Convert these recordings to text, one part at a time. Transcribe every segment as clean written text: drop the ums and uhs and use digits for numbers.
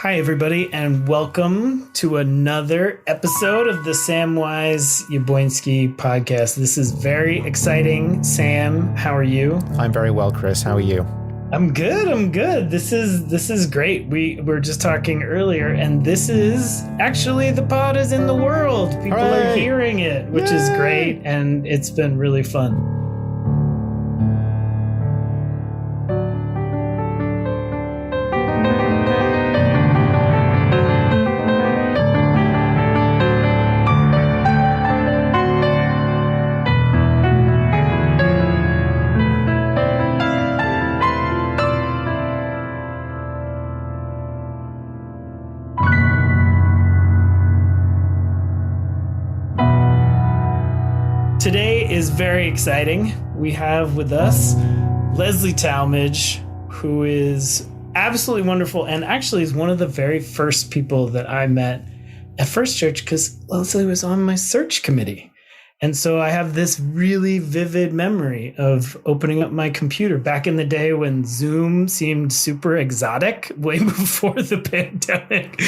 Hi, everybody, and welcome to another episode of the Samwise Yaboinski podcast. This is very exciting. Sam, how are you? I'm very well, Chris. How are you? I'm good. I'm good. This is great. We were just talking earlier, and this is actually the pod is in the world. People are hearing it, which is great, and it's been really fun. Today is very exciting. We have with us Leslie Talmadge, who is absolutely wonderful and actually is one of the very first people that I met at First Church because Leslie was on my search committee. And so I have this really vivid memory of opening up my computer back in the day when Zoom seemed super exotic, way before the pandemic,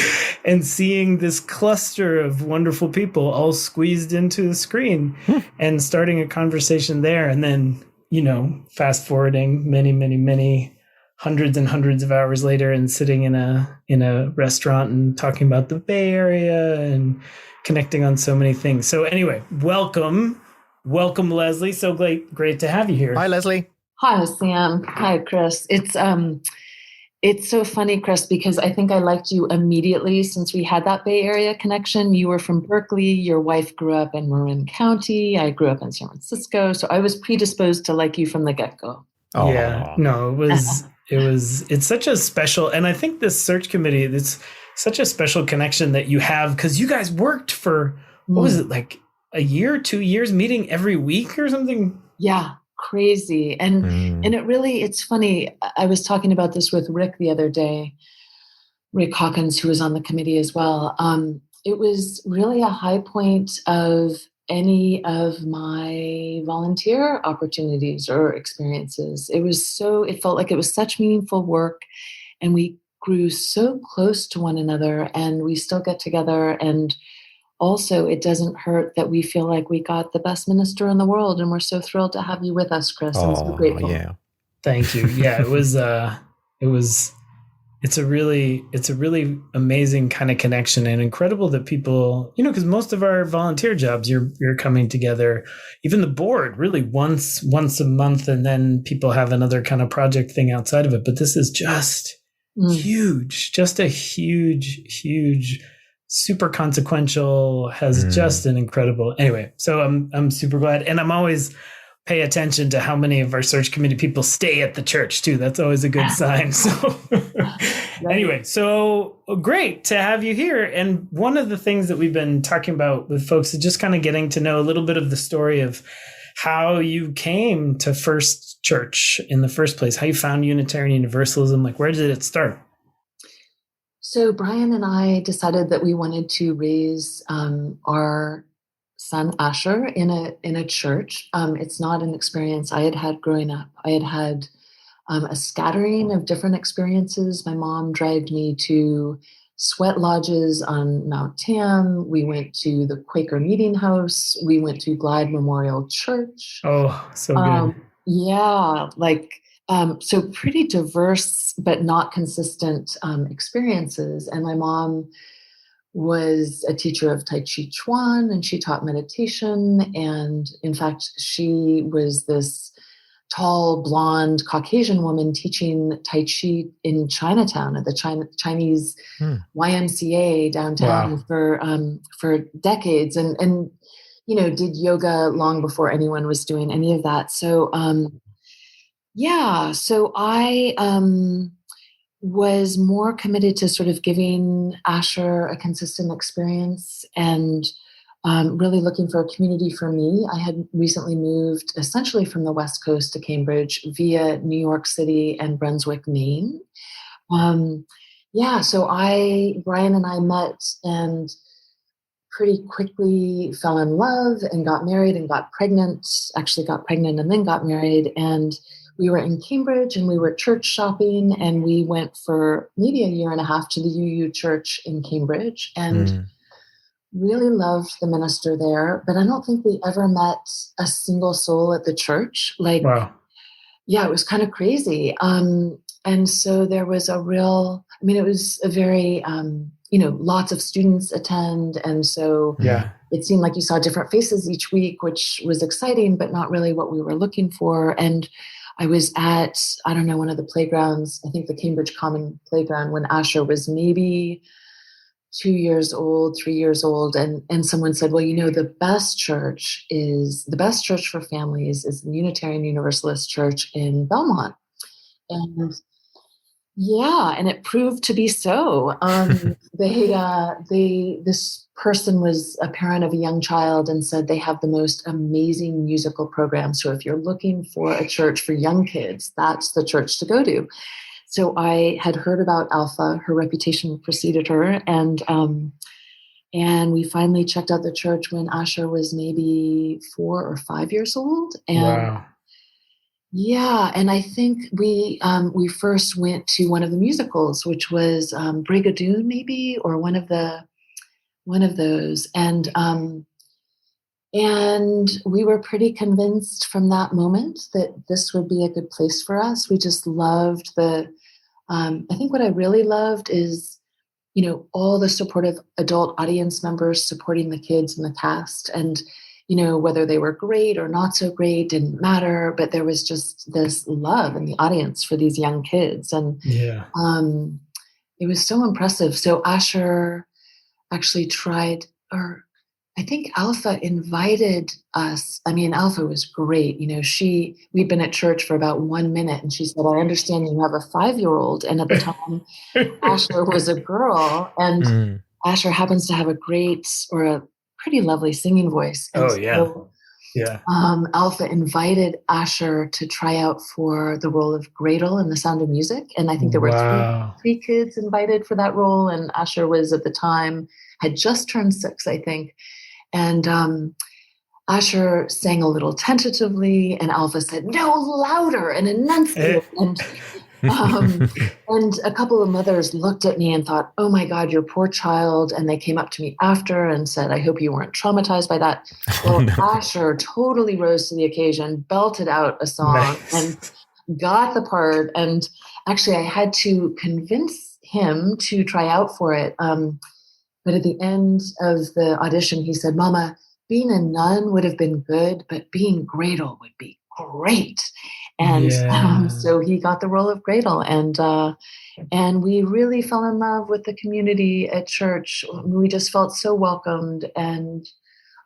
and seeing this cluster of wonderful people all squeezed into the screen and starting a conversation there. And then, fast forwarding many hundreds and hundreds of hours later and sitting in a restaurant and talking about the Bay Area and connecting on so many things. So anyway, welcome, Leslie. So great to have you here. Hi, Leslie. Hi, Sam. Hi, Chris. It's so funny, Chris, because I think I liked you immediately since we had that Bay Area connection. You were from Berkeley. Your wife grew up in Marin County. I grew up in San Francisco. So I was predisposed to like you from the get-go. Oh. Yeah, no, it's such a special, and I think this search committee, it's such a special connection that you have because you guys worked for, what was it, like a year, 2 years, meeting every week or something? Yeah, crazy. And it's funny. I was talking about this with Rick the other day, Rick Hawkins, who was on the committee as well. It was really a high point of any of my volunteer opportunities or experiences. It felt like it was such meaningful work, and we grew so close to one another, and we still get together. And also, it doesn't hurt that we feel like we got the best minister in the world, and we're so thrilled to have you with us, Chris. I'm so grateful. Yeah. Thank you. Yeah, it's a really amazing kind of connection, and incredible that people, because most of our volunteer jobs, you're coming together, even the board, really once a month, and then people have another kind of project thing outside of it. But this is just huge, just a huge, super consequential, has just an incredible. Anyway, so I'm super glad, and I'm always pay attention to how many of our search committee people stay at the church too. That's always a good sign. So anyway, so great to have you here. And one of the things that we've been talking about with folks is just kind of getting to know a little bit of the story of how you came to First Church in the first place, how you found Unitarian Universalism. Like, where did it start? So Brian and I decided that we wanted to raise our son Asher in a church. It's not an experience I had had growing up. I had had a scattering of different experiences. My mom dragged me to sweat lodges on Mount Tam. We went to the Quaker Meeting House. We went to Glide Memorial Church. Oh, so good. So pretty diverse but not consistent experiences. And my mom was a teacher of Tai Chi Chuan, and she taught meditation. And in fact, she was this tall, blonde, Caucasian woman teaching Tai Chi in Chinatown at the Chinese YMCA downtown for decades, and did yoga long before anyone was doing any of that. So so I was more committed to sort of giving Asher a consistent experience and really looking for a community for me. I had recently moved essentially from the West Coast to Cambridge via New York City and Brunswick, Maine. So Brian and I met and pretty quickly fell in love and got married and got pregnant and then got married. And we were in Cambridge and we were church shopping, and we went for maybe a year and a half to the UU church in Cambridge, and really loved the minister there. But I don't think we ever met a single soul at the church. Like, wow. Yeah, it was kind of crazy. And so there was a real, I mean, it was a very, lots of students attend. And so it seemed like you saw different faces each week, which was exciting, but not really what we were looking for. And I was at, I don't know, one of the playgrounds, I think the Cambridge Common Playground, when Asher was maybe 2 years old, 3 years old. And someone said, well, the best church for families is the Unitarian Universalist Church in Belmont. And and it proved to be so. This person was a parent of a young child and said they have the most amazing musical program. So if you're looking for a church for young kids, that's the church to go to. So I had heard about Alpha. Her reputation preceded her, and we finally checked out the church when Asher was maybe 4 or 5 years old. And wow. Yeah, and I think we first went to one of the musicals, which was Brigadoon, maybe, or one of those, and we were pretty convinced from that moment that this would be a good place for us. We just loved I think what I really loved is, all the supportive adult audience members supporting the kids and the cast, and whether they were great or not so great didn't matter, but there was just this love in the audience for these young kids. And it was so impressive. So Asher actually tried, or I think Alpha invited us. I mean, Alpha was great. We'd been at church for about 1 minute, and she said, I understand you have a 5-year-old. And at the time, Asher was a girl, and Asher happens to have a pretty lovely singing voice. And Alpha invited Asher to try out for the role of Gretel in The Sound of Music. And I think there were three kids invited for that role. And Asher was, at the time, had just turned 6, I think. And Asher sang a little tentatively, and Alpha said, no, louder and enunciate. And a couple of mothers looked at me and thought, oh my God, your poor child. And they came up to me after and said, I hope you weren't traumatized by that. Well, no. Asher totally rose to the occasion, belted out a song and got the part. And actually I had to convince him to try out for it. But at the end of the audition, he said, Mama, being a nun would have been good, but being Gretel would be great. And so he got the role of Gretel, and we really fell in love with the community at church. We just felt so welcomed, and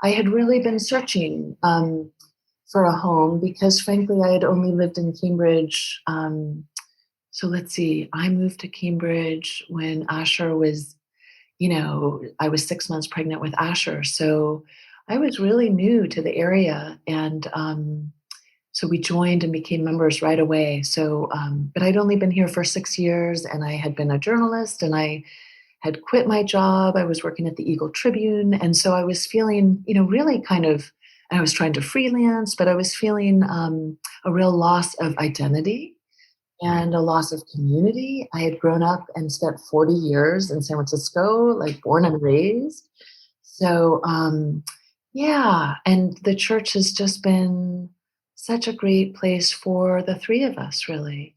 I had really been searching for a home because, frankly, I had only lived in Cambridge. So let's see, I moved to Cambridge when Asher was, I was 6 months pregnant with Asher, so I was really new to the area, and so we joined and became members right away. So, but I'd only been here for 6 years, and I had been a journalist, and I had quit my job. I was working at the Eagle Tribune. And so I was feeling, really kind of, I was trying to freelance, but I was feeling a real loss of identity and a loss of community. I had grown up and spent 40 years in San Francisco, like born and raised. So, and the church has just been such a great place for the three of us, really,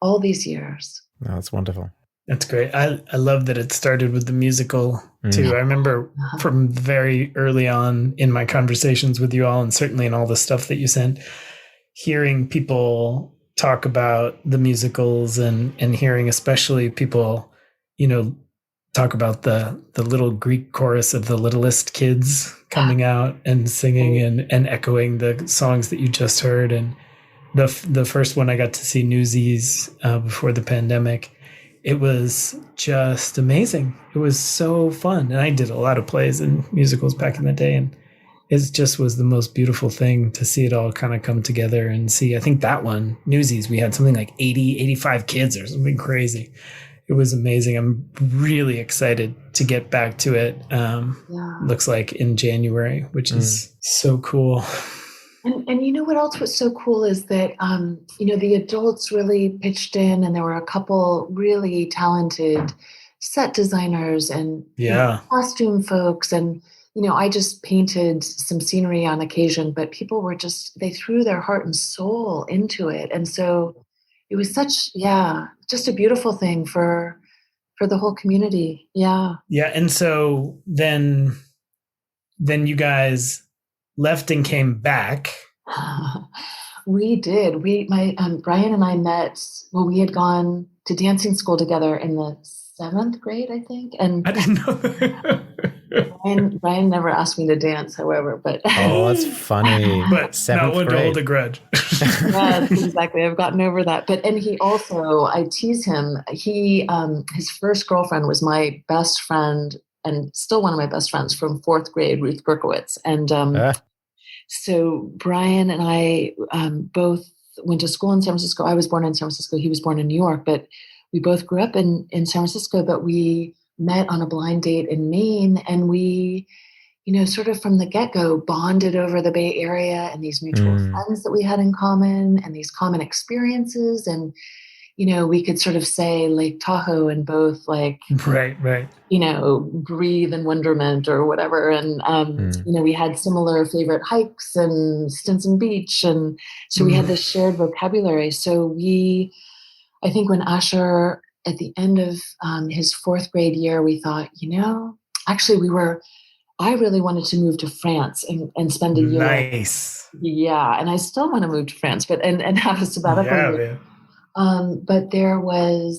all these years. Oh, that's wonderful. That's great. I love that it started with the musical too. I remember from very early on in my conversations with you all, and certainly in all the stuff that you sent, hearing people talk about the musicals and hearing especially people, talk about the little Greek chorus of the littlest kids coming out and singing and echoing the songs that you just heard. And the first one I got to see, Newsies, before the pandemic, it was just amazing. It was so fun. And I did a lot of plays and musicals back in the day, and it just was the most beautiful thing to see it all kind of come together and see. I think that one, Newsies, we had something like 80, 85 kids or something crazy. It was amazing. I'm really excited to get back to it. Looks like in January, which is so cool. And you know what else was so cool is that, the adults really pitched in, and there were a couple really talented set designers and Yeah. costume folks. And, I just painted some scenery on occasion, but people were they threw their heart and soul into it. And so it was just a beautiful thing for the whole community. Yeah. Yeah. And so then you guys left and came back. We did. Brian and I met. Well, we had gone to dancing school together in the 7th grade, I think. And I didn't know. Brian never asked me to dance, however. But Oh, that's funny. But Seventh not one to grade. hold a grudge. yes, exactly. I've gotten over that. And he also, I tease him. His first girlfriend was my best friend, and still one of my best friends from 4th grade, Ruth Berkowitz. And so Brian and I both went to school in San Francisco. I was born in San Francisco. He was born in New York, but we both grew up in San Francisco, but we met on a blind date in Maine. And we, sort of from the get-go bonded over the Bay Area and these mutual friends that we had in common and these common experiences. And, we could sort of say Lake Tahoe and both like, right. breathe in wonderment or whatever. And, we had similar favorite hikes and Stinson Beach. And so we had this shared vocabulary. So I think when Asher, at the end of his 4th grade year, we thought, actually I really wanted to move to France and spend a year. Nice. Yeah. And I still want to move to France, and have a sabbatical year. But there were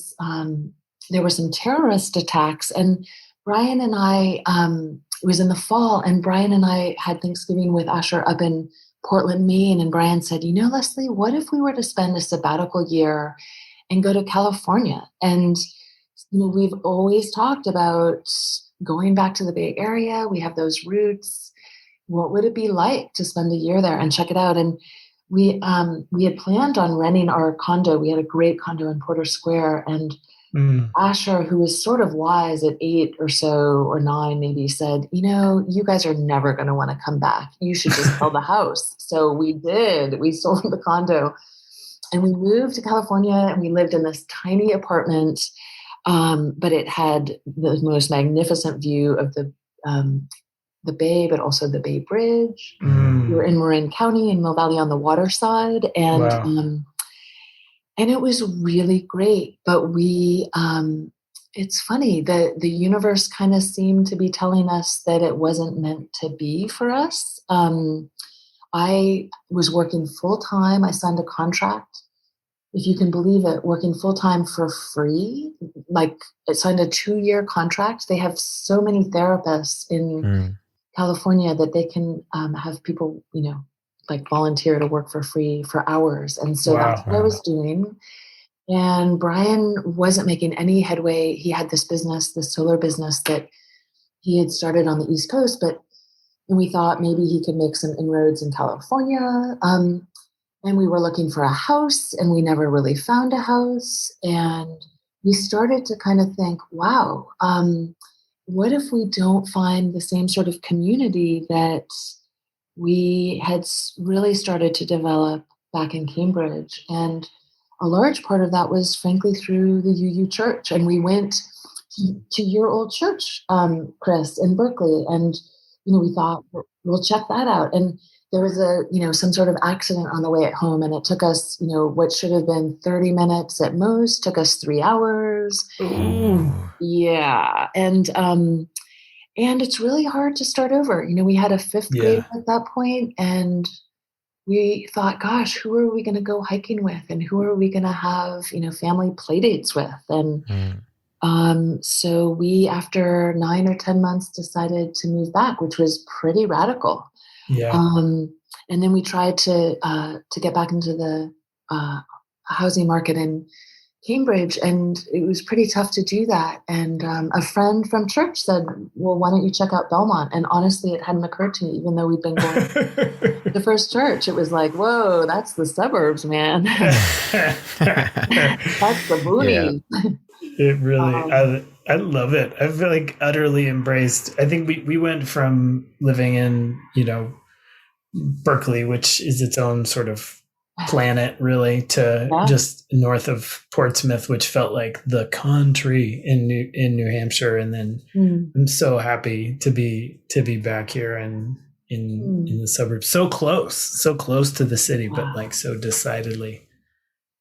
some terrorist attacks, and Brian and I, it was in the fall, and Brian and I had Thanksgiving with Asher up in Portland, Maine. And Brian said, Leslie, what if we were to spend a sabbatical year and go to California? And, we've always talked about going back to the Bay Area. We have those roots. What would it be like to spend a year there and check it out? And we had planned on renting our condo. We had a great condo in Porter Square, and Asher, who was sort of wise at 8 or so, or 9 maybe, said, you guys are never going to want to come back. You should just sell the house. So we did. We sold the condo and we moved to California, and we lived in this tiny apartment, but it had the most magnificent view of the Bay, but also the Bay Bridge. We were in Marin County in Mill Valley on the water side. And, wow. And it was really great, but it's funny that the universe kind of seemed to be telling us that it wasn't meant to be for us. I was working full time. I signed a contract, if you can believe it, working full time for free. Like, I signed a 2-year contract. They have so many therapists in California that they can have people, like volunteer to work for free for hours. And so that's what I was doing. And Brian wasn't making any headway. He had this solar business that he had started on the East Coast, and we thought maybe he could make some inroads in California. And we were looking for a house, and we never really found a house. And we started to kind of think, wow, what if we don't find the same sort of community that we had really started to develop back in Cambridge? And a large part of that was, frankly, through the UU Church. And we went to your old church, Chris, in Berkeley. And, we thought, we'll check that out. And there was some sort of accident on the way at home. And it took us, what should have been 30 minutes at most, took us 3 hours. Ooh. Yeah. And it's really hard to start over. We had a 5th grader at that point, and we thought, gosh, who are we going to go hiking with? And who are we going to have, family play dates with? And so we, after 9 or 10 months, decided to move back, which was pretty radical. Yeah. And then we tried to get back into the housing market in Cambridge, and it was pretty tough to do that. And a friend from church said, well, why don't you check out Belmont? And honestly, it hadn't occurred to me, even though we'd been going to the First Church. It was like, whoa, that's the suburbs, man. That's the booty. Yeah. It really, I love it. I've like utterly embraced. I think we went from living in, Berkeley, which is its own sort of planet, really, to just north of Portsmouth, which felt like the country in New Hampshire. And then I'm so happy to be back here and in the suburbs, so close to the city, but like so decidedly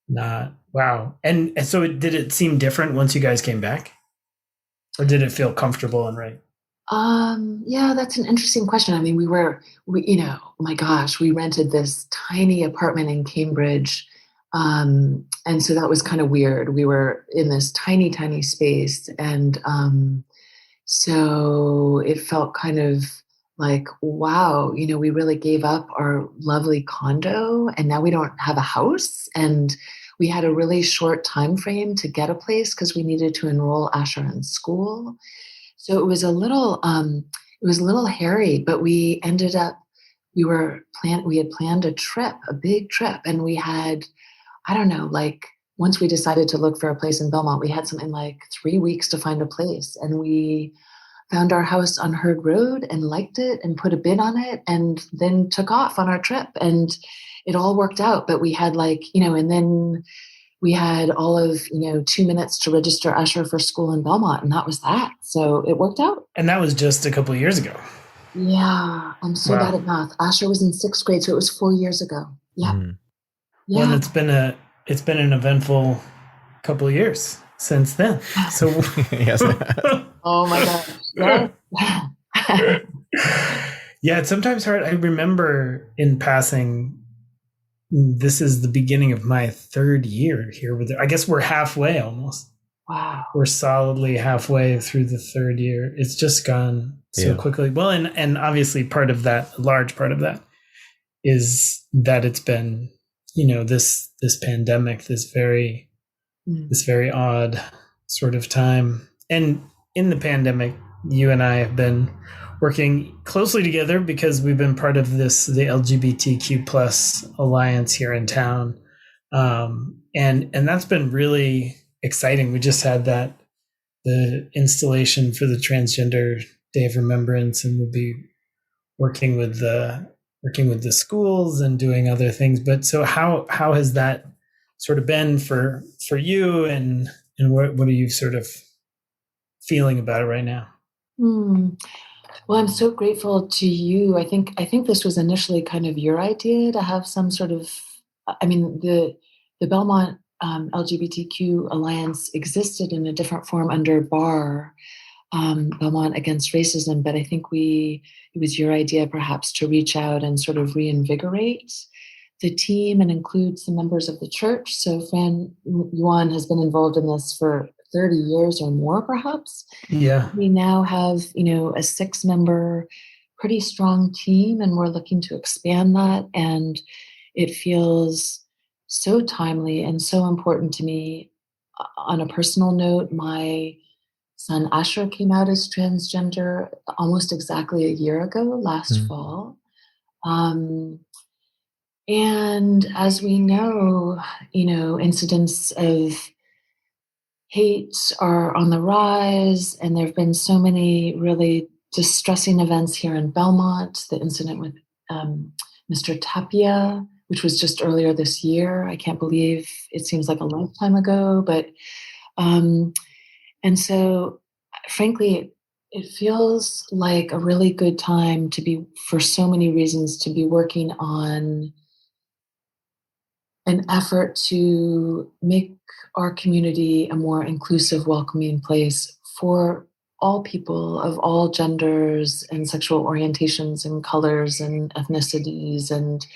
not. Wow. And so did it seem different once you guys came back, or did it feel comfortable and right? Yeah, that's an interesting question. I mean, my gosh, we rented this tiny apartment in Cambridge. And so that was kind of weird. We were in this tiny, tiny space. And so it felt kind of like, wow, we really gave up our lovely condo and now we don't have a house. And we had a really short time frame to get a place because we needed to enroll Asher in school. So it was a little hairy, but we ended up, we had planned a big trip, and we had, I don't know, like once we decided to look for a place in Belmont, we had something like 3 weeks to find a place, and we found our house on Herd Road and liked it and put a bid on it and then took off on our trip, and it all worked out. But we had and then we had all of 2 minutes to register Asher for school in Belmont, and that was that. So it worked out. And that was just a couple of years ago. Yeah, I'm so bad at math. Asher was in 6th grade, so it was 4 years ago. Yeah. Yeah. Well, it's been an eventful couple of years since then. So yes. Oh my gosh. Yeah. Yeah, it's sometimes hard. I remember in passing, this is the beginning of my 3rd year here with it. I guess we're halfway almost. Wow. We're solidly halfway through the 3rd year. It's just gone so quickly. Well, and obviously a large part of that is that it's been, this pandemic, this very odd sort of time. And in the pandemic, you and I have been working closely together because we've been part of the LGBTQ plus alliance here in town. And that's been really exciting. We just had the installation for the Transgender Day of Remembrance, and we'll be working with the schools and doing other things. But so how has that sort of been for you, and what are you sort of feeling about it right now? Well, I'm so grateful to you. I think this was initially kind of your idea to have some sort of, I mean, the Belmont LGBTQ Alliance existed in a different form under BAR, Belmont Against Racism, but I think it was your idea perhaps to reach out and sort of reinvigorate the team and include some members of the church. So Fran Yuan has been involved in this for 30 years or more, perhaps. Yeah. We now have, a 6-member, pretty strong team, and we're looking to expand that. And it feels so timely and so important to me. On a personal note, my son Asher came out as transgender almost exactly a year ago, last fall. And as we know, incidents of hate are on the rise, and there have been so many really distressing events here in Belmont. The incident with Mr. Tapia, which was just earlier this year. I can't believe it seems like a lifetime ago, but and so, frankly, it feels like a really good time to be, for so many reasons, to be working on an effort to make our community a more inclusive, welcoming place for all people of all genders and sexual orientations and colors and ethnicities and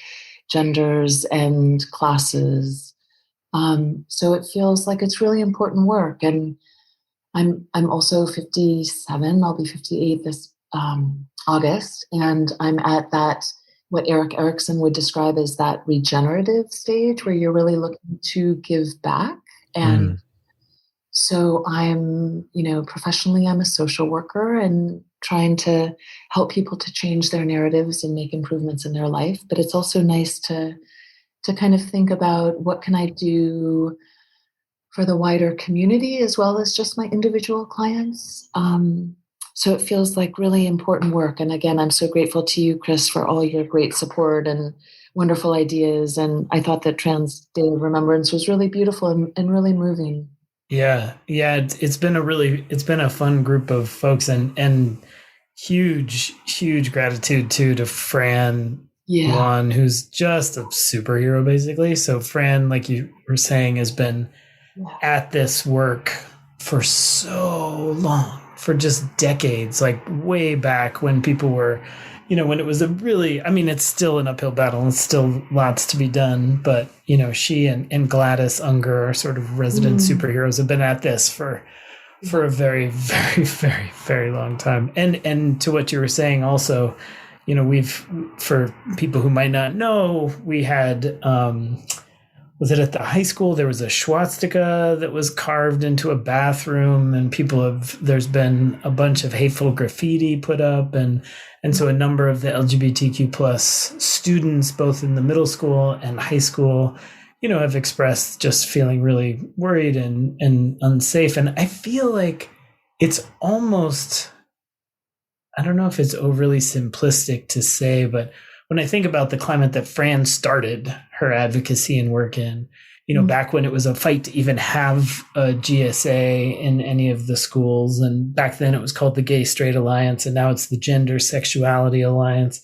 genders and classes. So it feels like it's really important work. And I'm also 57. I'll be 58 this August, and I'm at that, what Erik Erikson would describe as that regenerative stage where you're really looking to give back. And so I'm, professionally, I'm a social worker and trying to help people to change their narratives and make improvements in their life. But it's also nice to kind of think about what can I do for the wider community as well as just my individual clients. So it feels like really important work. And again, I'm so grateful to you, Chris, for all your great support and wonderful ideas. And I thought that Trans Day of Remembrance was really beautiful and really moving. Yeah, yeah, it's been a fun group of folks, and huge gratitude too to Fran Yeah. Juan, who's just a superhero basically. So Fran, like you were saying, has been at this work for so long, for just decades, like way back when people were, when it was it's still an uphill battle and still lots to be done. But, she and Gladys Unger are sort of resident superheroes, have been at this for a very, very, very, very long time. And to what you were saying also, for people who might not know, we had, was it at the high school? There was a swastika that was carved into a bathroom, and there's been a bunch of hateful graffiti put up. And so a number of the LGBTQ plus students, both in the middle school and high school, have expressed just feeling really worried and unsafe. And I feel like it's almost, I don't know if it's overly simplistic to say, but when I think about the climate that Fran started her advocacy and work in, back when it was a fight to even have a GSA in any of the schools. And back then it was called the Gay Straight Alliance. And now it's the Gender Sexuality Alliance,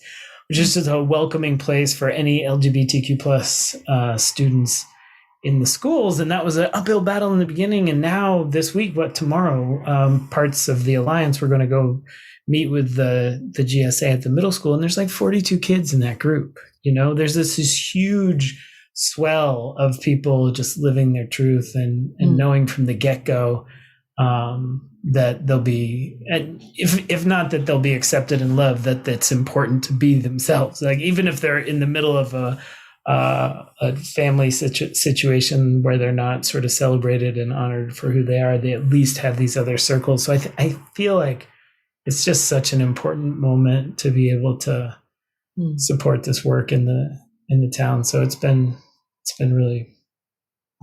which is just a welcoming place for any LGBTQ plus students in the schools. And that was an uphill battle in the beginning. And now this week, tomorrow, parts of the Alliance, we're going to go meet with the GSA at the middle school, and there's like 42 kids in that group. There's this huge swell of people just living their truth and knowing from the get-go that they'll be, if not that they'll be accepted and loved, that it's important to be themselves. Like even if they're in the middle of a family situation where they're not sort of celebrated and honored for who they are, they at least have these other circles. So I feel like it's just such an important moment to be able to support this work in the town. So it's been really,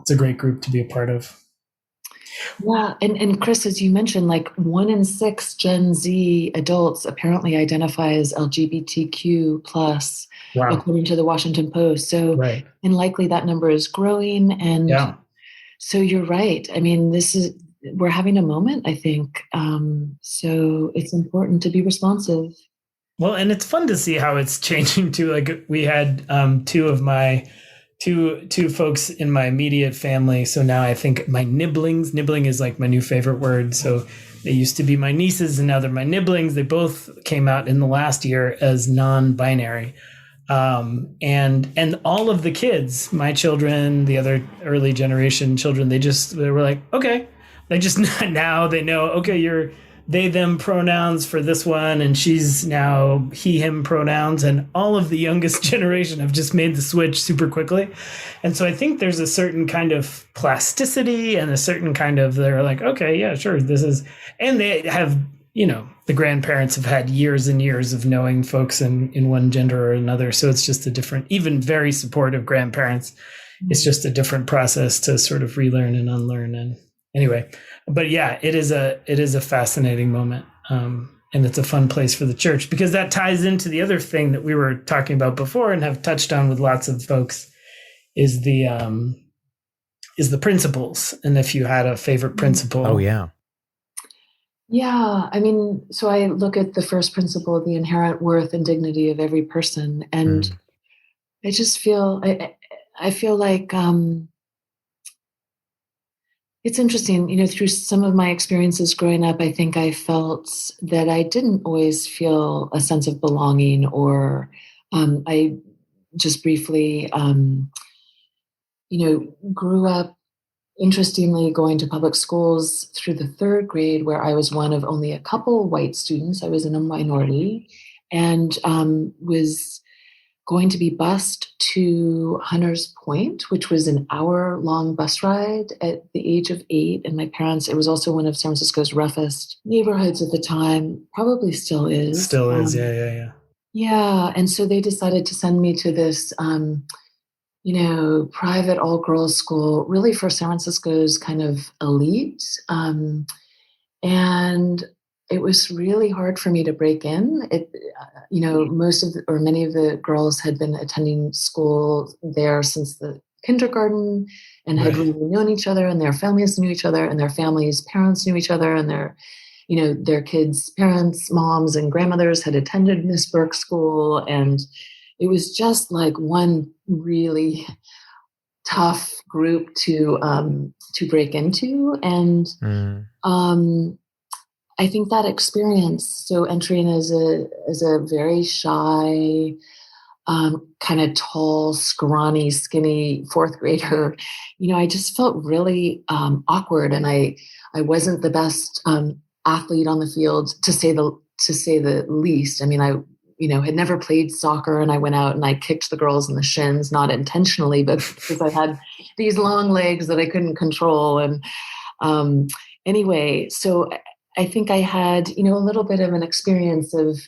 it's a great group to be a part of. Yeah. And Chris, as you mentioned, like 1 in 6 Gen Z adults apparently identify as LGBTQ plus, Wow. according to the Washington Post. So, right. And likely that number is growing. And so you're right. I mean, we're having a moment, I think. So it's important to be responsive. Well, and it's fun to see how it's changing too. Like we had two of my two folks in my immediate family. So now I think my nibblings. Nibbling is like my new favorite word. So they used to be my nieces, and now they're my nibblings. They both came out in the last year as non-binary. And all of the kids, my children, the other early generation children, they were like, okay. They just now they know, okay, you're they, them pronouns for this one, and she's now he, him pronouns, and all of the youngest generation have just made the switch super quickly. And so I think there's a certain kind of plasticity and a certain kind of, they're like, okay, yeah, sure, this is, and they have, the grandparents have had years and years of knowing folks in one gender or another. So it's just a different, even very supportive grandparents. It's just a different process to sort of relearn and unlearn. And anyway, but yeah, it is a fascinating moment. And it's a fun place for the church, because that ties into the other thing that we were talking about before and have touched on with lots of folks is the principles. And if you had a favorite principle. Oh, yeah. Yeah. I mean, so I look at the first principle, the inherent worth and dignity of every person. And I just feel, I feel like, it's interesting, through some of my experiences growing up, I think I felt that I didn't always feel a sense of belonging, or I just briefly, grew up, interestingly, going to public schools through the 3rd grade, where I was one of only a couple white students. I was in a minority, and was going to be bused to Hunters Point, which was an hour-long bus ride at the age of 8. And my parents, it was also one of San Francisco's roughest neighborhoods at the time, probably still is. Still is, yeah. Yeah, and so they decided to send me to this, private all-girls school, really for San Francisco's kind of elite. And it was really hard for me to break in. Most of or many of the girls had been attending school there since the kindergarten and had really known each other, and their families knew each other, and their families' parents knew each other, and their kids' parents, moms, and grandmothers had attended Miss Burke school, and it was just like one really tough group to break into, and I think that experience, so entering as a very shy, kind of tall, scrawny, skinny fourth grader, I just felt really awkward, and I wasn't the best athlete on the field, to say the least. I mean, I had never played soccer, and I went out and I kicked the girls in the shins, not intentionally, but because I had these long legs that I couldn't control. And anyway, so I think I had, a little bit of an experience of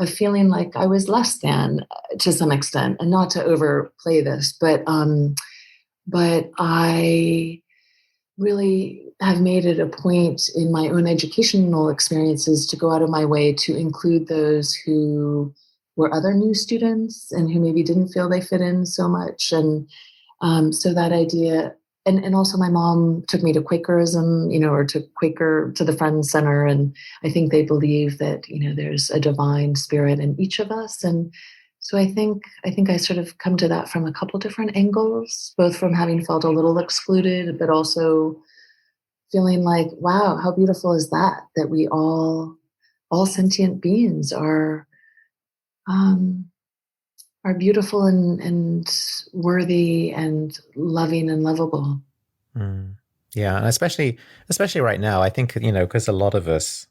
feeling like I was less than, to some extent, and not to overplay this, but I really have made it a point in my own educational experiences to go out of my way to include those who were other new students and who maybe didn't feel they fit in so much. And so that idea, and also my mom took me to Quakerism, or to the Friends Center. And I think they believe that, there's a divine spirit in each of us. And so I think I sort of come to that from a couple different angles, both from having felt a little excluded, but also feeling like, wow, how beautiful is that we all sentient beings are beautiful and worthy and loving and lovable. Yeah, and especially right now, I think, because a lot of us,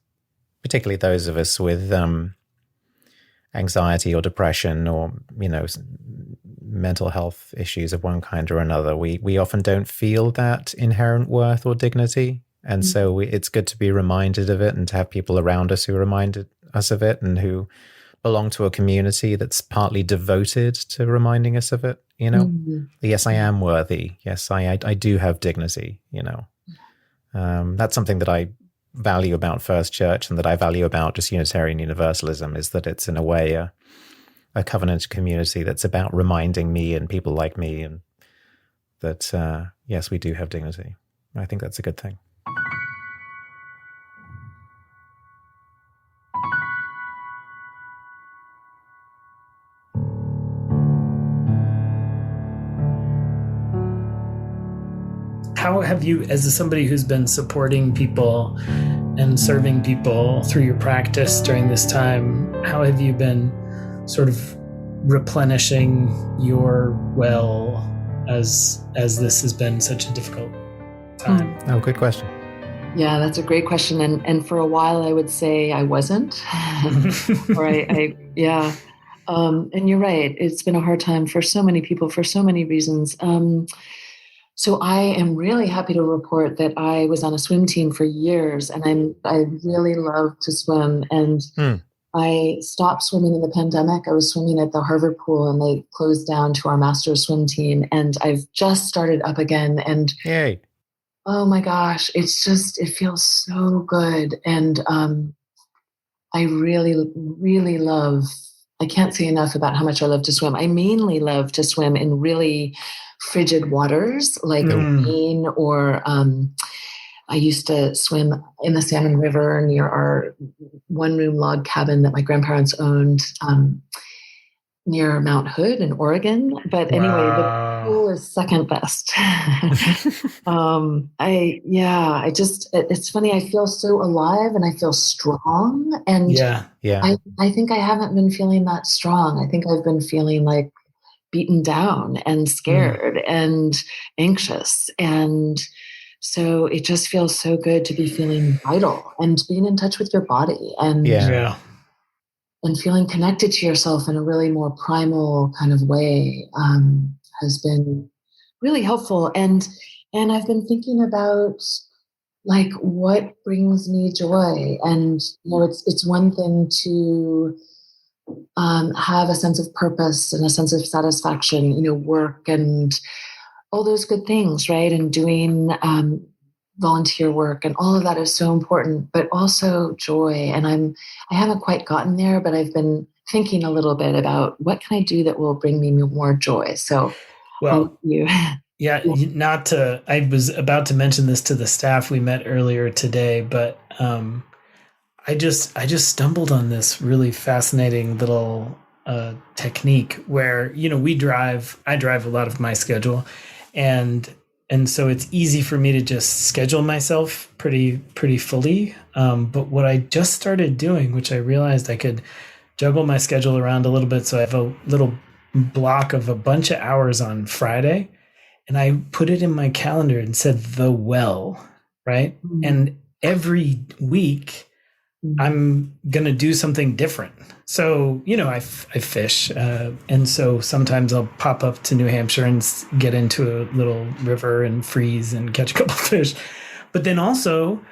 particularly those of us with anxiety or depression or, mental health issues of one kind or another, we often don't feel that inherent worth or dignity. And so it's good to be reminded of it, and to have people around us who reminded us of it, and who belong to a community that's partly devoted to reminding us of it. Yes, I am worthy. Yes, I do have dignity. That's something that I value about First Church, and that I value about just Unitarian Universalism, is that it's in a way a covenant community that's about reminding me and people like me, and that yes, we do have dignity. I think that's a good thing. How have you, as somebody who's been supporting people and serving people through your practice during this time, how have you been sort of replenishing your well as this has been such a difficult time? Oh, good question. Yeah, that's a great question. And for a while, I would say I wasn't. Or yeah. And you're right. It's been a hard time for so many people for so many reasons. So I am really happy to report that I was on a swim team for years, and I really love to swim. And I stopped swimming in the pandemic. I was swimming at the Harvard pool, and they closed down to our master's swim team. And I've just started up again. And yay! Oh my gosh, it feels so good. And I really, really love, I can't say enough about how much I love to swim. I mainly love to swim in really frigid waters, like Maine, or I used to swim in the Salmon River near our one-room log cabin that my grandparents owned near Mount Hood in Oregon. But anyway, the pool is second best. It's funny. I feel so alive and I feel strong. And I think I haven't been feeling that strong. I think I've been feeling like beaten down and scared and anxious. And so it just feels so good to be feeling vital and being in touch with your body and feeling connected to yourself in a really more primal kind of way has been really helpful. And I've been thinking about like what brings me joy. And it's one thing to have a sense of purpose and a sense of satisfaction, work and all those good things, right? And doing volunteer work, and all of that is so important, but also joy. And I haven't quite gotten there, but I've been thinking a little bit about what can I do that will bring me more joy. So Well, you. yeah, not to, I was about to mention this to the staff we met earlier today, but I just stumbled on this really fascinating little technique where, I drive a lot of my schedule, and so it's easy for me to just schedule myself pretty fully. But what I just started doing, which I realized I could juggle my schedule around a little bit, so I have a little block of a bunch of hours on Friday, and I put it in my calendar and said the well, right? Mm-hmm. And every week I'm going to do something different. So, I fish. And so sometimes I'll pop up to New Hampshire and get into a little river and freeze and catch a couple fish. But then also,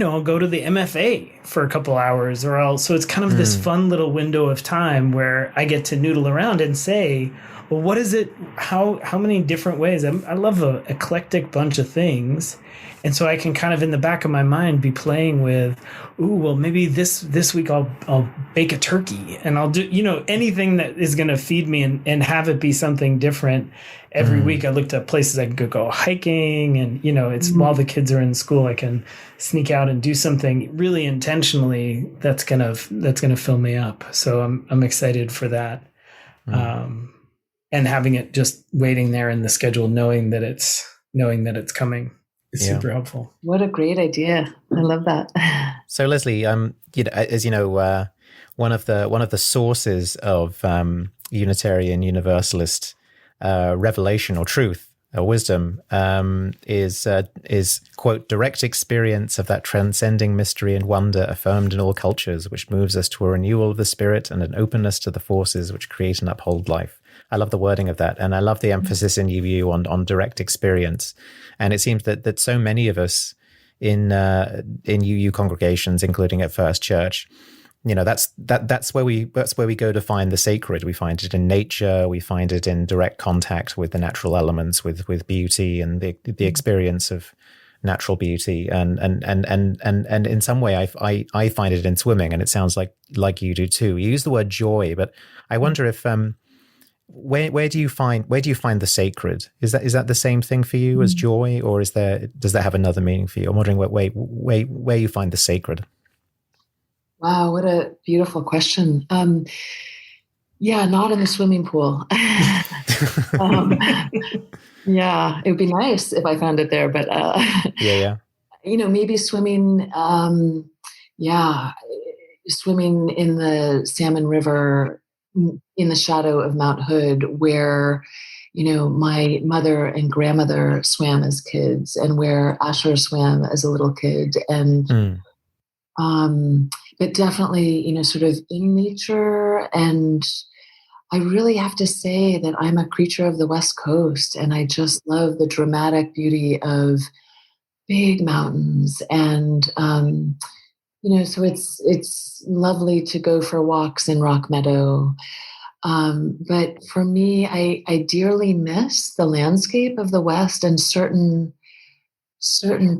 I'll go to the MFA for a couple hours, so it's kind of this fun little window of time where I get to noodle around and say, well, what is it? How many different ways? I love an eclectic bunch of things. And so I can kind of in the back of my mind be playing with, well, maybe this week I'll bake a turkey, and I'll do, anything that is going to feed me and have it be something different every week. I looked at places I can go hiking, and, it's while the kids are in school, I can sneak out and do something really intentionally that's going to fill me up. So I'm excited for that. And having it just waiting there in the schedule, knowing that it's coming. It's super helpful. What a great idea! I love that. So Leslie, as you know, one of the sources of Unitarian Universalist revelation or truth or wisdom is quote, direct experience of that transcending mystery and wonder affirmed in all cultures, which moves us to a renewal of the spirit and an openness to the forces which create and uphold life. I love the wording of that, and I love the emphasis in UU on direct experience. And it seems that so many of us in UU congregations, including at First Church, that's where we go to find the sacred. We find it in nature. We find it in direct contact with the natural elements, with beauty and the experience of natural beauty. And in some way, I find it in swimming, and it sounds like you do too. You use the word joy, but I wonder if where do you find the sacred? Is that the same thing for you as joy, or does that have another meaning for you? I'm wondering where you find the sacred. Wow, what a beautiful question. Yeah, not in the swimming pool. Yeah, it would be nice if I found it there, but yeah. Maybe swimming. Swimming in the Salmon River in the shadow of Mount Hood, where my mother and grandmother swam as kids, and where Asher swam as a little kid, and but definitely sort of in nature. And I really have to say that I'm a creature of the West Coast, and I just love the dramatic beauty of big mountains, and so it's lovely to go for walks in Rock Meadow. But for me, I dearly miss the landscape of the West and certain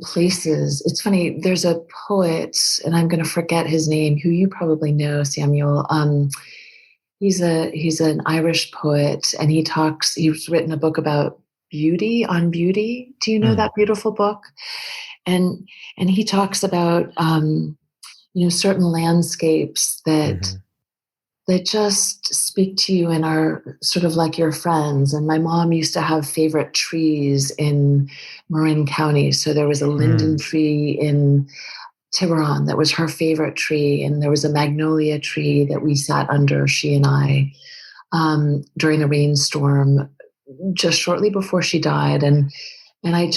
places. It's funny, there's a poet, and I'm going to forget his name, who you probably know, Samuel. He's an Irish poet, and he's written a book about beauty on beauty. Do you know that beautiful book? And he talks about certain landscapes that just speak to you and are sort of like your friends. And my mom used to have favorite trees in Marin County. So there was a linden tree in Tiburon that was her favorite tree. And there was a magnolia tree that we sat under, she and I, during a rainstorm just shortly before she died. And I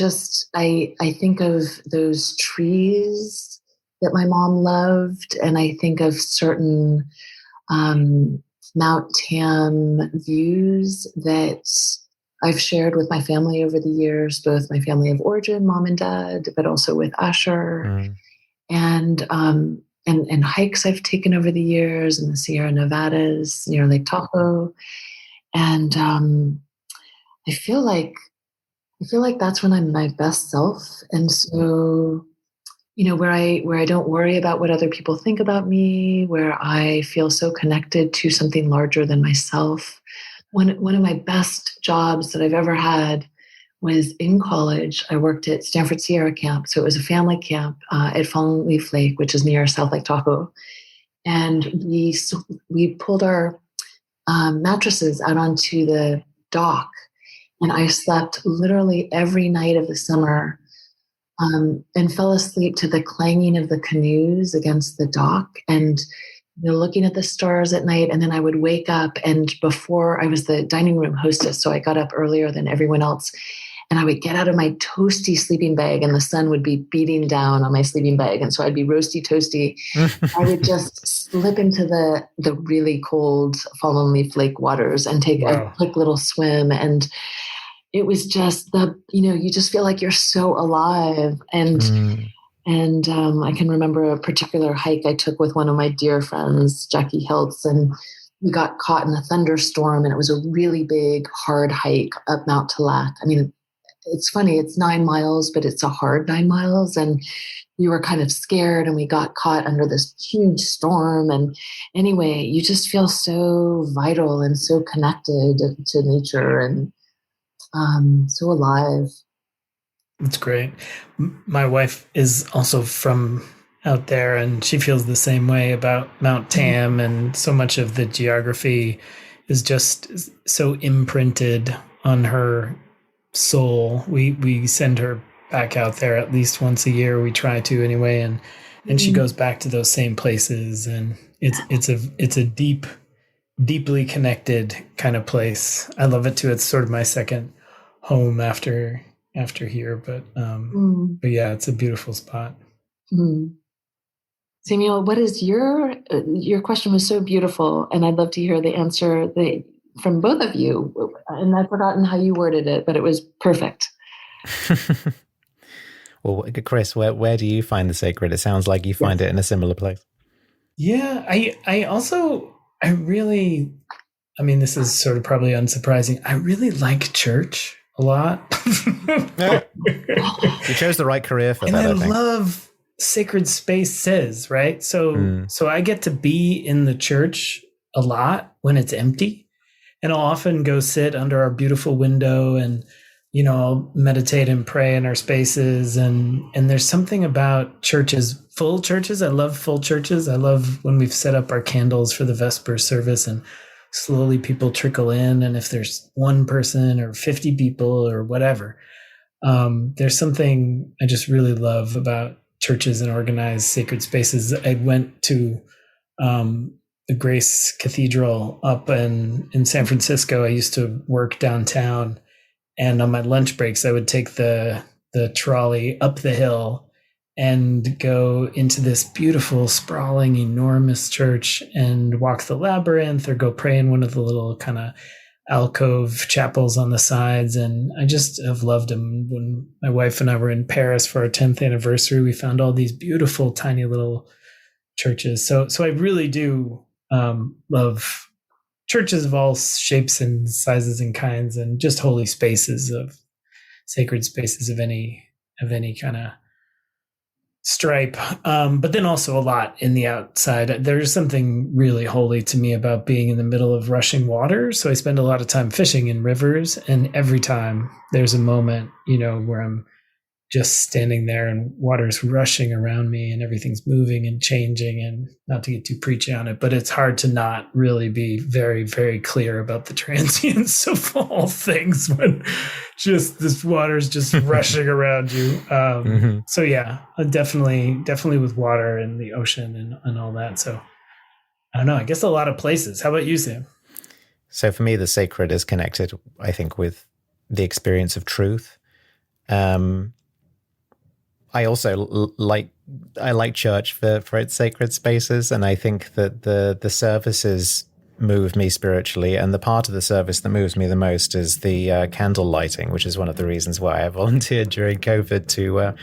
think of those trees that my mom loved, and I think of certain Mount Tam views that I've shared with my family over the years, both my family of origin, mom and dad, but also with Asher, and hikes I've taken over the years in the Sierra Nevadas near Lake Tahoe. And I feel like I feel like that's when I'm my best self. And so, where I don't worry about what other people think about me, where I feel so connected to something larger than myself. One of my best jobs that I've ever had was in college. I worked at Stanford Sierra Camp. So it was a family camp at Fallen Leaf Lake, which is near South Lake Tahoe. And we pulled our mattresses out onto the dock. And I slept literally every night of the summer and fell asleep to the clanging of the canoes against the dock and looking at the stars at night. And then I would wake up, and before, I was the dining room hostess, so I got up earlier than everyone else. And I would get out of my toasty sleeping bag, and the sun would be beating down on my sleeping bag. And so I'd be roasty toasty. I would just slip into the really cold Fallen Leaf Lake waters and take a quick little swim. And it was just you just feel like you're so alive. And I can remember a particular hike I took with one of my dear friends, Jackie Hiltz, and we got caught in a thunderstorm, and it was a really big, hard hike up Mount Talac. I mean, it's funny, it's 9 miles, but it's a hard 9 miles. And we were kind of scared, and we got caught under this huge storm. And anyway, you just feel so vital and so connected to nature and so alive. That's great. My wife is also from out there, and she feels the same way about Mount Tam, and so much of the geography is just so imprinted on her soul. We send her back out there at least once a year. We try to anyway, and she goes back to those same places, and it's a deeply connected kind of place. I love it too. It's sort of my second home after here, but yeah, it's a beautiful spot. Samuel, what is your question was so beautiful, and I'd love to hear the answer from both of you. And I've forgotten how you worded it, but it was perfect. Well, Chris, where do you find the sacred? It sounds like you find it in a similar place. Yeah, I really, this is sort of probably unsurprising. I really like church a lot. You chose the right career for and that. I love sacred spaces, right? So I get to be in the church a lot when it's empty, and I'll often go sit under our beautiful window and I'll meditate and pray in our spaces. And there's something about churches, full churches. I love full churches. I love when we've set up our candles for the Vesper service and slowly people trickle in. And if there's one person or 50 people or whatever, there's something I just really love about churches and organized sacred spaces. I went to the Grace Cathedral up in San Francisco. I used to work downtown, and on my lunch breaks, I would take the trolley up the hill and go into this beautiful, sprawling, enormous church and walk the labyrinth or go pray in one of the little kind of alcove chapels on the sides. And I just have loved them. When my wife and I were in Paris for our 10th anniversary, we found all these beautiful, tiny little churches. So I really do love churches of all shapes and sizes and kinds, and just holy spaces, of sacred spaces of any kind of stripe, but then also a lot in the outside. There's something really holy to me about being in the middle of rushing water. So I spend a lot of time fishing in rivers, and every time there's a moment, where I'm just standing there and water's rushing around me and everything's moving and changing, and not to get too preachy on it, but it's hard to not really be very, very clear about the transience of all things when just this water's just rushing around you. So yeah, definitely with water and the ocean and all that. So I don't know, I guess a lot of places. How about you, Sam? So for me, the sacred is connected, I think, with the experience of truth. I also like church for its sacred spaces, and I think that the services move me spiritually, and the part of the service that moves me the most is the candle lighting, which is one of the reasons why I volunteered during COVID to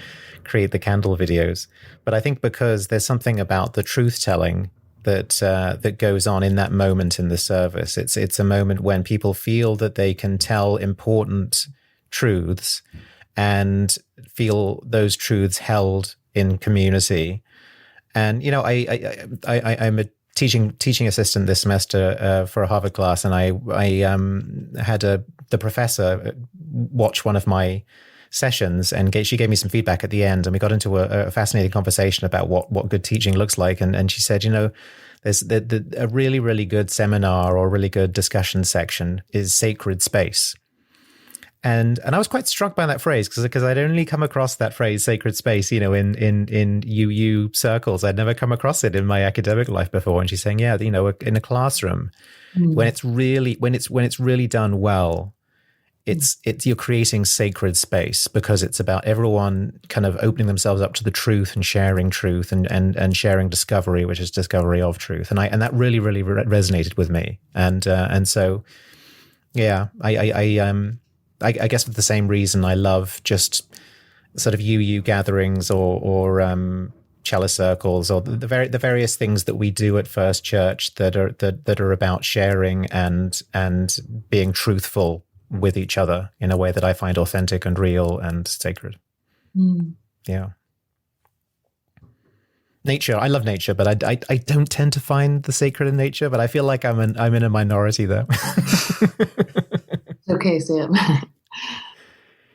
create the candle videos. But I think because there's something about the truth telling that goes on in that moment in the service. It's a moment when people feel that they can tell important truths and feel those truths held in community. And, I'm a teaching assistant this semester for a Harvard class, and I had the professor watch one of my sessions, and she gave me some feedback at the end, and we got into a fascinating conversation about what good teaching looks like. And she said, there's a really, really good seminar or really good discussion section is sacred space. And I was quite struck by that phrase because I'd only come across that phrase sacred space, in UU circles. I'd never come across it in my academic life before. And she's saying, yeah, in a classroom, when it's really done well, it's you're creating sacred space because it's about everyone kind of opening themselves up to the truth and sharing truth and sharing discovery, which is discovery of truth. And that really, really resonated with me. And so, yeah, I guess for the same reason I love just sort of UU gatherings or cello circles or the various things that we do at First Church that are about sharing and being truthful with each other in a way that I find authentic and real and sacred. Yeah. Nature. I love nature, but I don't tend to find the sacred in nature, but I feel like I'm in a minority there. Okay, Sam.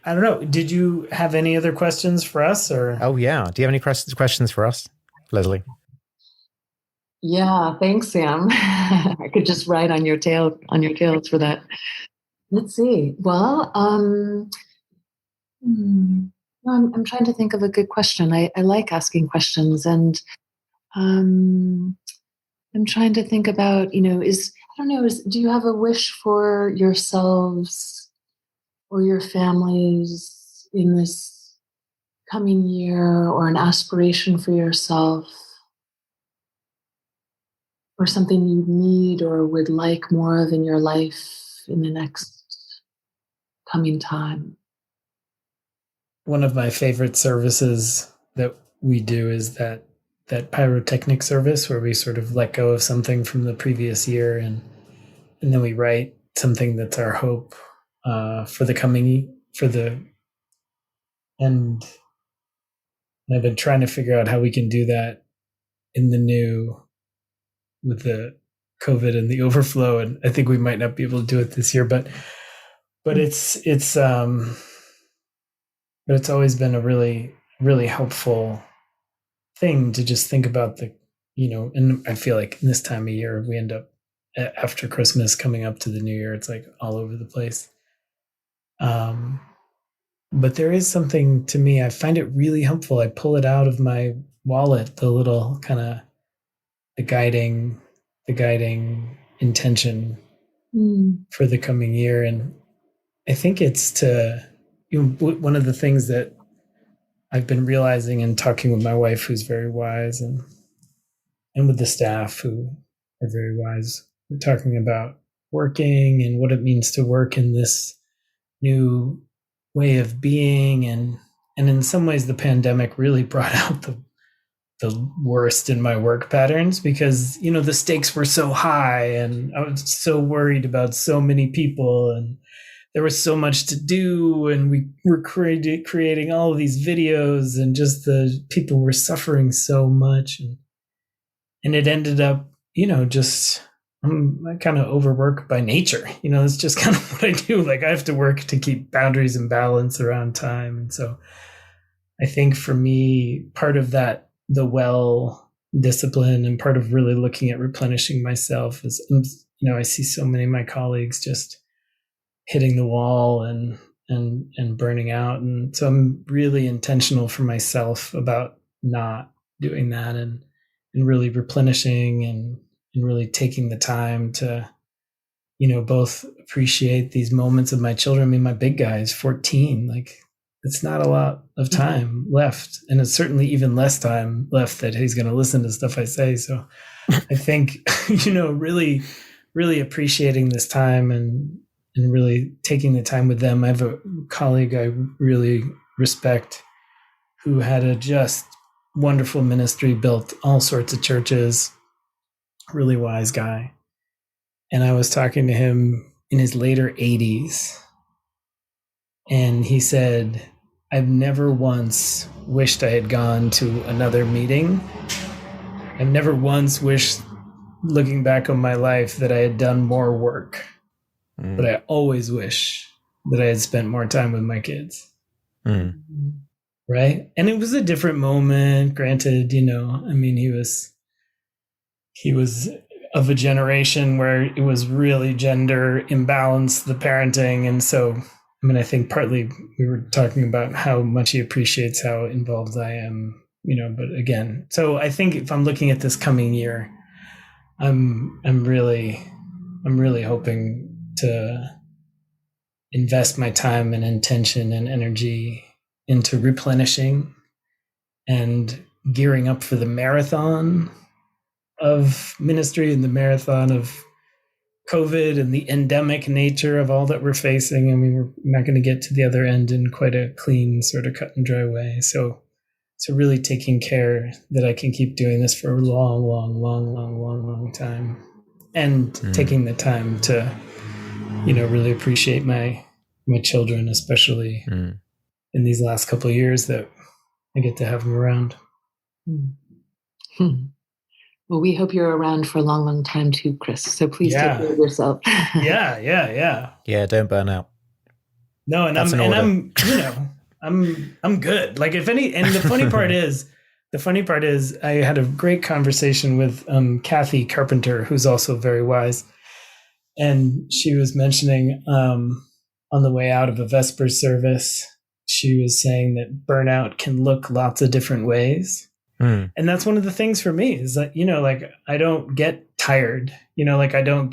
I don't know. Did you have any other questions for us, or? Oh yeah. Do you have any questions for us, Leslie? Yeah, thanks, Sam. I could just ride on your tails for that. Let's see. Well, I'm trying to think of a good question. I like asking questions, and I'm trying to think about, do you have a wish for yourselves or your families in this coming year, or an aspiration for yourself, or something you need or would like more of in your life in the next coming time? One of my favorite services that we do is that pyrotechnic service where we sort of let go of something from the previous year and then we write something that's our hope for the and I've been trying to figure out how we can do that in the new with the COVID and the overflow, and I think we might not be able to do it this year, but it's always been a really, really helpful thing to just think about and I feel like in this time of year, we end up after Christmas coming up to the new year, it's like all over the place. But there is something to me, I find it really helpful. I pull it out of my wallet, the little kind of the guiding intention for the coming year. And I think it's one of the things that I've been realizing and talking with my wife, who's very wise, and with the staff who are very wise. We're talking about working and what it means to work in this new way of being. And in some ways, the pandemic really brought out the worst in my work patterns because, the stakes were so high and I was so worried about so many people and there was so much to do, and we were creating all of these videos, and just the people were suffering so much, and it ended up, just I'm kind of overworked by nature. It's just kind of what I do. Like I have to work to keep boundaries and balance around time, and so I think for me, part of that, the well discipline, and part of really looking at replenishing myself is, I see so many of my colleagues just hitting the wall and burning out. And so I'm really intentional for myself about not doing that and really replenishing and really taking the time to, both appreciate these moments of my children. I mean, my big guy is 14. Like it's not a lot of time left. And it's certainly even less time left that he's going to listen to stuff I say. So I think, really, really appreciating this time and really taking the time with them. I have a colleague I really respect who had a just wonderful ministry, built all sorts of churches, really wise guy. And I was talking to him in his later 80s And he said, I've never once wished I had gone to another meeting. I've never once wished, looking back on my life, that I had done more work. But I always wish that I had spent more time with my kids. Right? And it was a different moment, granted, you know, I mean, he was of a generation where it was really gender imbalanced, the parenting. And so, I mean, I think partly we were talking about how much he appreciates how involved I am, you know, but again, so I think if I'm looking at this coming year, I'm really hoping to invest my time and intention and energy into replenishing and gearing up for the marathon of ministry and the marathon of COVID and the endemic nature of all that we're facing. I mean, we're not going to get to the other end in quite a clean, sort of cut and dry way. So really taking care that I can keep doing this for a long time, and taking the time to, you know, really appreciate my children, especially in these last couple of years that I get to have them around. Well, we hope you're around for a long time too, Chris. So please take care of yourself. Yeah, don't burn out. No, and I'm you know, I'm good. Like if any, and the funny part is I had a great conversation with Kathy Carpenter, who's also very wise. And she was mentioning on the way out of a Vespers service, she was saying that burnout can look lots of different ways. And that's one of the things for me is that, you know, like I don't get tired, you know, like I do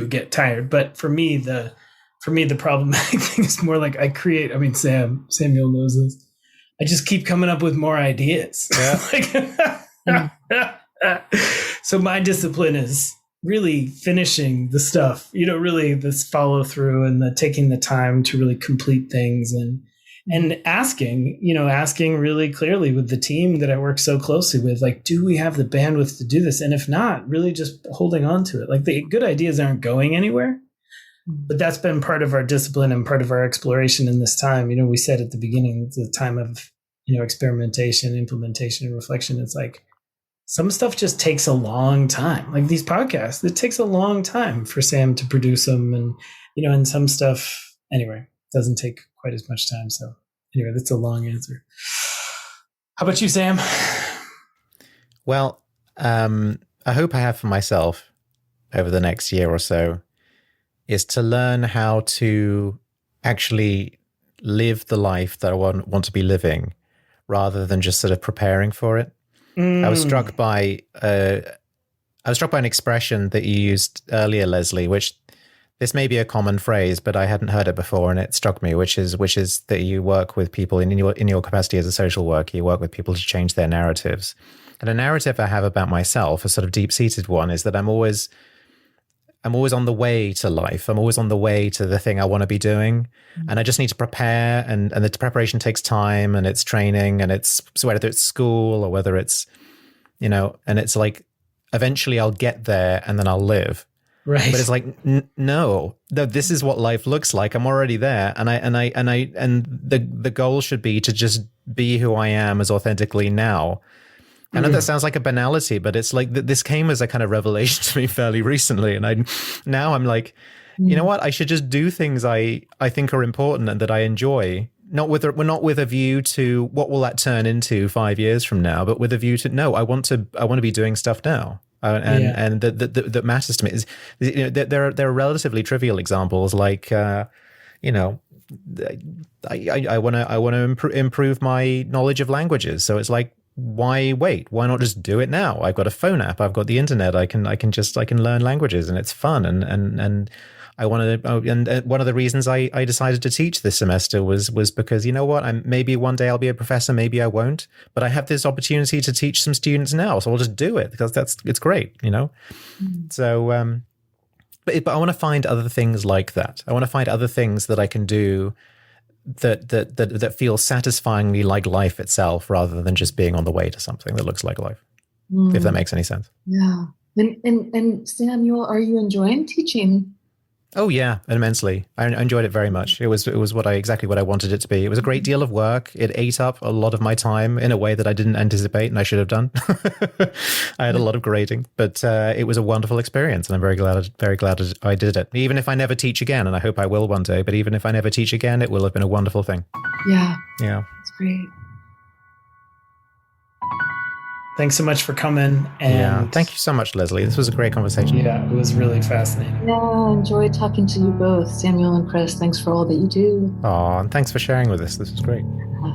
get tired, but for me, the problematic thing is more like I create, I mean, Samuel knows this. I just keep coming up with more ideas. Yeah. So my discipline is really finishing the stuff, you know, really this follow through and the taking the time to really complete things and asking really clearly with the team that I work so closely with, like, do we have the bandwidth to do this? And if not, really just holding on to it. Like the good ideas aren't going anywhere, but that's been part of our discipline and part of our exploration in this time. You know, we said at the beginning, it's a time of, you know, experimentation, implementation, and reflection. It's like some stuff just takes a long time. Like these podcasts, it takes a long time for Sam to produce them. And, you know, and some stuff, anyway, doesn't take quite as much time. So anyway, that's a long answer. How about you, Sam? Well, I hope I have for myself over the next year or so is to learn how to actually live the life that I want to be living rather than just sort of preparing for it. I was struck by an expression that you used earlier, Leslie, which this may be a common phrase, but I hadn't heard it before, and it struck me, which is that you work with people in your capacity as a social worker. You work with people to change their narratives. And a narrative I have about myself, a sort of deep-seated one, is that I'm always on the way to life. I'm always on the way to the thing I want to be doing. And I just need to prepare, and the preparation takes time, and it's training, and it's, so whether it's school or whether it's, you know, and it's like, eventually I'll get there and then I'll live. Right. But it's like, no, this is what life looks like. I'm already there. And the goal should be to just be who I am as authentically now. I know that sounds like a banality, but it's like this came as a kind of revelation to me fairly recently. And now I'm like, you know what? I should just do things I think are important and that I enjoy. We're not with a view to what will that turn into 5 years from now, but with a view to, no, I want to be doing stuff now. And that matters to me is, you know, there are relatively trivial examples like, you know, I want to improve my knowledge of languages. So it's like, why wait? Why not just do it now? I've got a phone app. I've got the internet. I can learn languages, and it's fun. And I wanted to, and one of the reasons I decided to teach this semester was because, you know what, maybe one day I'll be a professor, maybe I won't, but I have this opportunity to teach some students now, so I'll just do it because it's great, you know. So, but I want to find other things like that. I want to find other things that I can do that feel satisfyingly like life itself, rather than just being on the way to something that looks like life. If that makes any sense. Yeah. And Samuel, are you enjoying teaching? Oh yeah, immensely. I enjoyed it very much. It was exactly what I wanted it to be. It was a great deal of work. It ate up a lot of my time in a way that I didn't anticipate and I should have done. I had a lot of grading, but it was a wonderful experience, and I'm very glad I did it. Even if I never teach again, and I hope I will one day, but even if I never teach again, it will have been a wonderful thing. Yeah. Yeah. It's great. Thanks so much for coming. And thank you so much, Leslie. This was a great conversation. Yeah, it was really fascinating. Yeah, I enjoyed talking to you both, Samuel and Chris. Thanks for all that you do. Oh, and thanks for sharing with us. This was great. I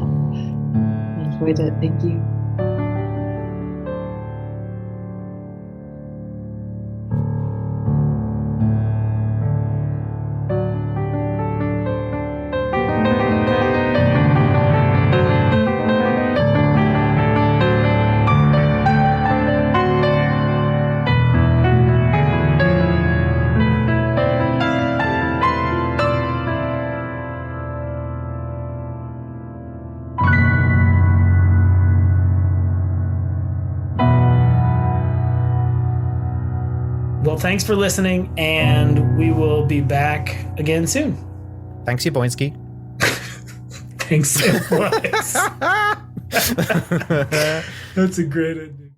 enjoyed it. Thank you. Well, thanks for listening, and we will be back again soon. Thanks, Yaboinski. Thanks so much. That's a great ending.